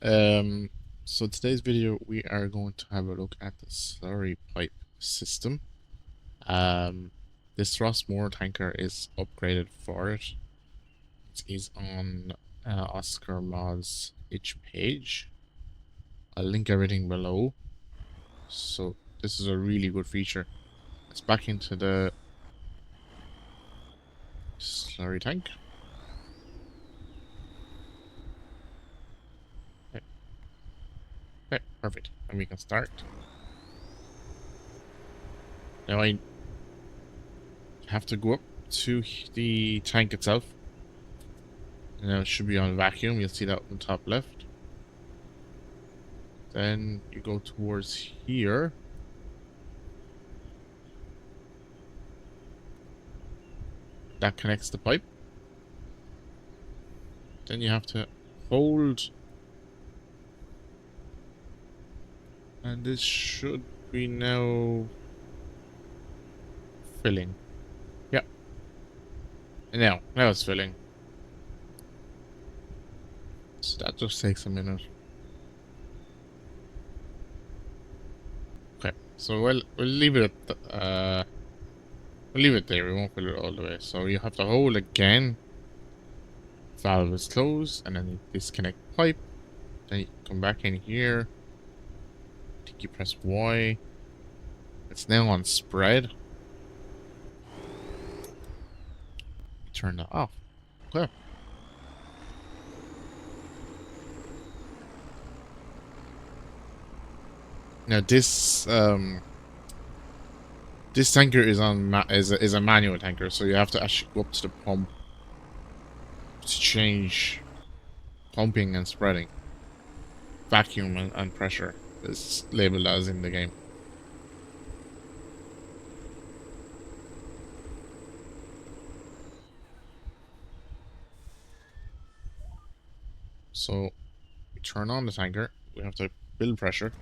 Um, so today's video we are going to have a look at the slurry pipe system. Um, this Rossmore tanker is upgraded for it. It is on Oscar Mod's itch page. I'll link everything below. So this is a really good feature. It's back into the slurry tank. Okay, okay, perfect. And we can start. Now I have to go up to the tank itself. And now it should be on vacuum. You'll see that on the top left. Then you go towards here. That connects the pipe. Then you have to hold. And this should be now filling. Yeah. Now it's filling. So that just takes a minute. Okay. So we'll leave it at we'll leave it there. We won't fill it all the way. So you have to hold again. Valve is closed, and then you disconnect pipe. Then you come back in here. I think you press Y. It's now on spread. You turn that off. Okay. Now this tanker is on is a manual tanker, so you have to actually go up to the pump to change pumping and spreading. Vacuum and pressure is labeled as in the game. So we turn on the tanker. We have to build pressure.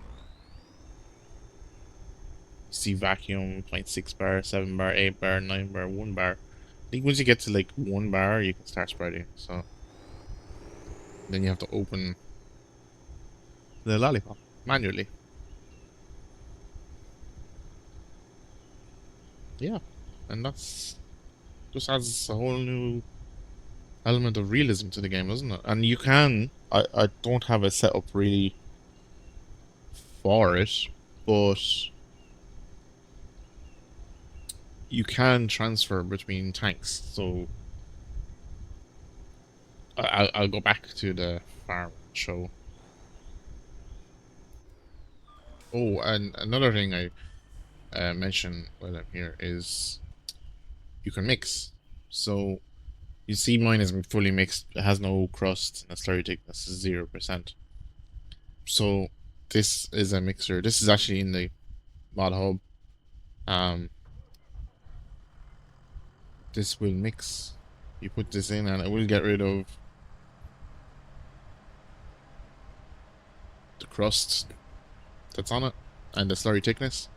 See vacuum, 0.6 bar, 7 bar, 8 bar, 9 bar, 1 bar. I think once you get to like 1 bar, you can start spreading. So then you have to open the lollipop manually. Yeah, and that's just adds a whole new element of realism to the game, doesn't it? And you can, I don't have a setup really for it, but you can transfer between tanks. So I'll go back to the farm show. Oh, and another thing I mention while I'm here is you can mix. So you see mine is fully mixed. It has no crust and the slurry thickness is 0%. So this is a mixer. This is actually in the mod hub. Um, this will mix. You put this in and it will get rid of the crust that's on it and the slurry thickness.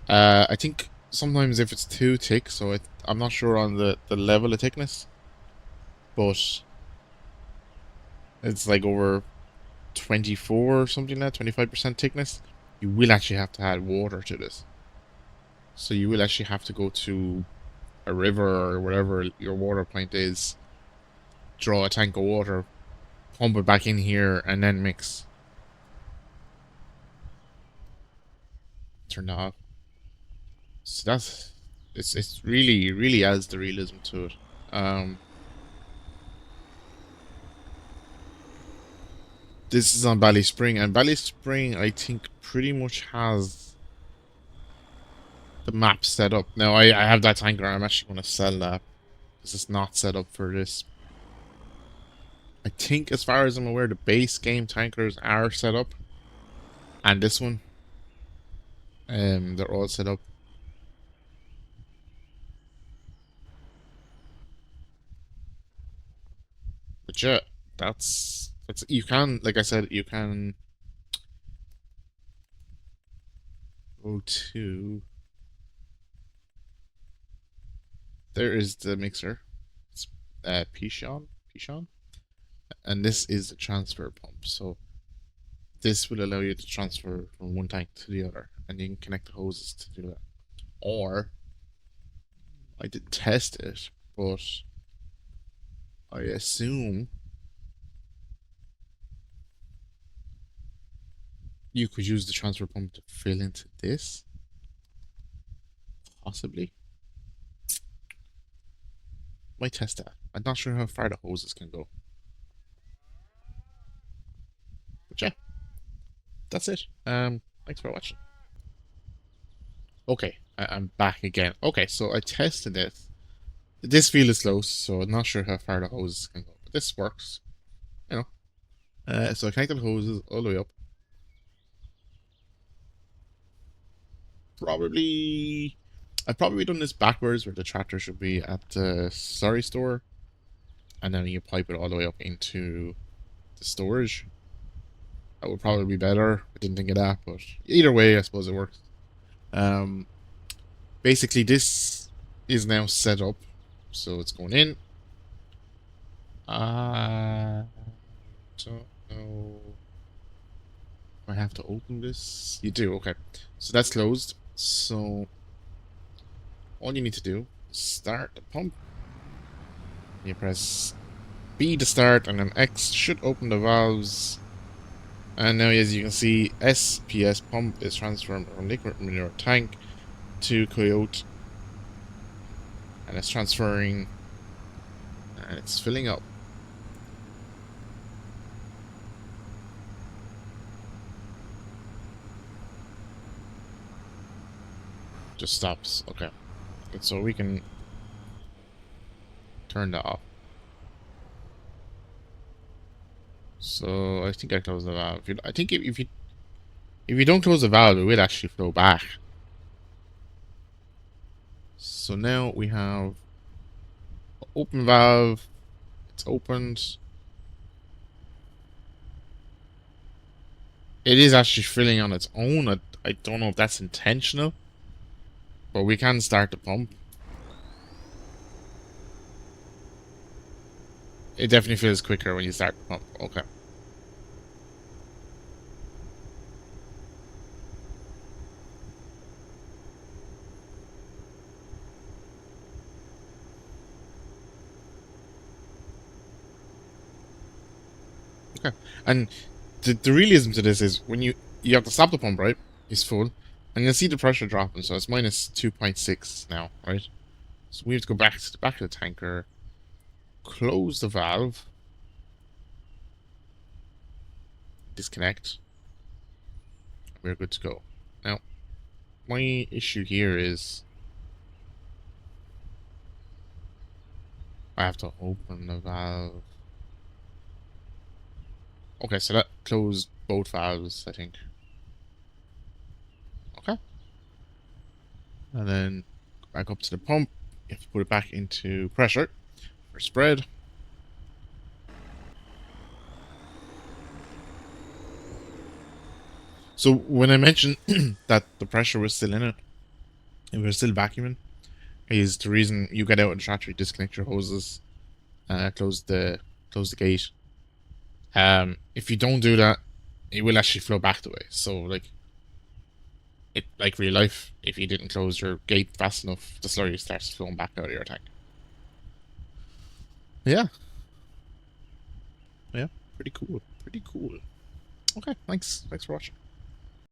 I think sometimes if it's too thick, so I'm not sure on the level of thickness, but it's like over 24 or something like that, 25% thickness, you will actually have to add water to this. So you will actually have to go to a river or wherever your water plant is, draw a tank of water, pump it back in here, and then mix. Turn that off. So it's really adds the realism to it. This is on Valley Spring, and Valley Spring I think pretty much has the map set up. Now I have that tanker. I'm actually going to sell that because it's not set up for this. I think, as far as I'm aware, the base game tankers are set up, and this one, they're all set up. But yeah, that's you can, like I said, you can go to. There is the mixer. It's Pishon, and this is the transfer pump. So this will allow you to transfer from one tank to the other, and you can connect the hoses to do that. Or, I didn't test it, but I assume you could use the transfer pump to fill into this, possibly. Might test that. I'm not sure how far the hoses can go. But yeah, that's it. Thanks for watching. Okay, I'm back again. Okay, so I tested it. This field is low, so I'm not sure how far the hoses can go. But this works, you know. So I connected the hoses all the way up. I've probably done this backwards, where the tractor should be at the slurry store, and then you pipe it all the way up into the storage. That would probably be better. I didn't think of that, but either way, I suppose it works. Um, Basically, this is now set up, so it's going in. I don't know. I have to open this. You do, okay. So that's closed. So all you need to do is start the pump. You press B to start, and then X should open the valves. And now, as you can see, SPS pump is transferring from liquid manure tank to Coyote, and it's transferring, and it's filling up. Just stops. Okay. And so we can turn that off. So I think I closed the valve. I think if you don't close the valve, it will actually flow back. So now we have open valve. It's opened. It is actually filling on its own. I don't know if that's intentional, but we can start the pump. It definitely feels quicker when you start the pump. Okay. Okay. And the realism to this is when you have to stop the pump, right? It's full. And you'll see the pressure dropping, so it's minus 2.6 now, right? So we have to go back to the back of the tanker, close the valve, disconnect. We're good to go. Now, my issue here is I have to open the valve. Okay, so that closed both valves, I think. Okay. And then back up to the pump. You have to put it back into pressure for spread. So when I mentioned that the pressure was still in it, and we were still vacuuming, is the reason you get out of the tractor, you disconnect your hoses, close the gate. If you don't do that, it will actually flow back the way. So like real life, if you didn't close your gate fast enough, the slurry starts flowing back out of your tank. Yeah. Yeah. Pretty cool. Pretty cool. Okay, thanks. Thanks for watching.